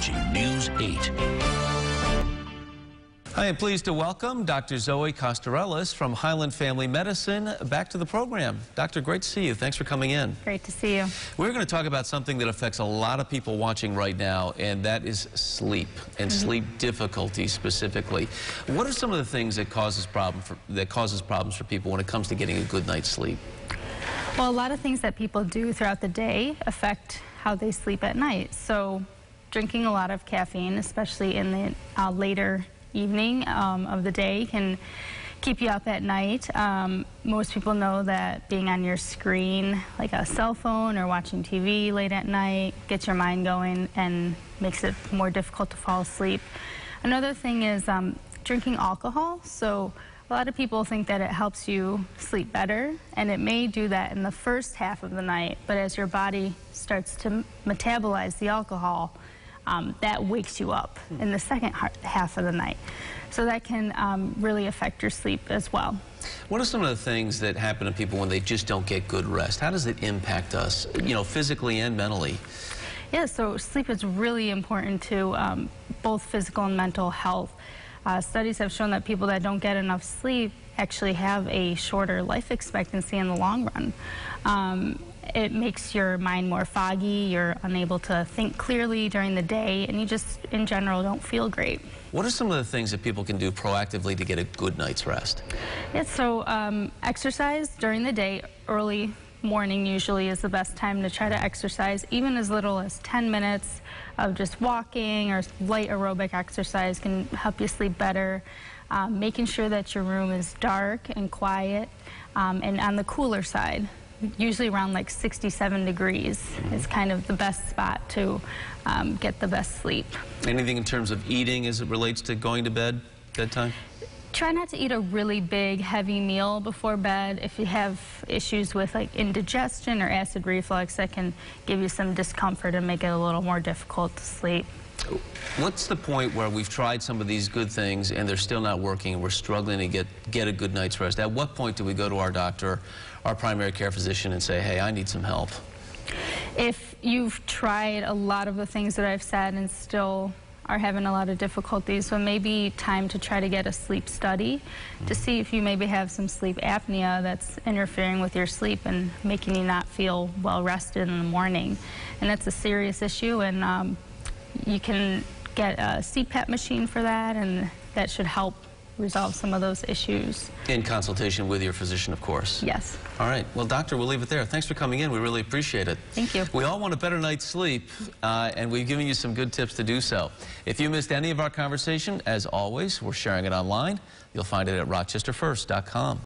watching News 8. I am pleased to welcome Dr. Zoe Kostarellis from Highland Family Medicine back to the program. Doctor, great to see you. Thanks for coming in. Great to see you. We're going to talk about something that affects a lot of people watching right now, and that is sleep and sleep difficulties specifically. What are some of the things that causes problems for people when it comes to getting a good night's sleep? Well, a lot of things that people do throughout the day affect how they sleep at night. So drinking a lot of caffeine, especially in the later evening of the day, can keep you up at night. Most people know that being on your screen, like a cell phone or watching TV late at night, gets your mind going and makes it more difficult to fall asleep. Another thing is drinking alcohol. So a lot of people think that it helps you sleep better, and it may do that in the first half of the night, but as your body starts to metabolize the alcohol, that wakes you up in the second half of the night. So that can really affect your sleep as well. What are some of the things that happen to people when they just don't get good rest? How does it impact us, physically and mentally? Yeah, so sleep is really important to both physical and mental health. Studies have shown that people that don't get enough sleep actually have a shorter life expectancy in the long run. It makes your mind more foggy, you're unable to think clearly during the day, and you just, in general, don't feel great. What are some of the things that people can do proactively to get a good night's rest? Yeah, so exercise during the day. Early morning usually is the best time to try to exercise. Even as little as 10 minutes of just walking or light aerobic exercise can help you sleep better. Making sure that your room is dark and quiet, and on the cooler side. Usually around like 67 degrees is kind of the best spot to get the best sleep. Anything in terms of eating as it relates to going to bed, bedtime? Try not to eat a really big, heavy meal before bed. If you have issues with like indigestion or acid reflux, that can give you some discomfort and make it a little more difficult to sleep. What's the point where we've tried some of these good things and they're still not working and we're struggling to get a good night's rest? At what point do we go to our doctor, our primary care physician, and say, hey, I need some help? If you've tried a lot of the things that I've said and still are having a lot of difficulties, so maybe time to try to get a sleep study to see if you maybe have some sleep apnea that's interfering with your sleep and making you not feel well rested in the morning. And that's a serious issue, and you can get a CPAP machine for that, and that should help resolve some of those issues. In consultation with your physician, of course. Yes. All right. Well, doctor, we'll leave it there. Thanks for coming in. We really appreciate it. Thank you. We all want a better night's sleep, and we've given you some good tips to do so. If you missed any of our conversation, as always, we're sharing it online. You'll find it at rochesterfirst.com.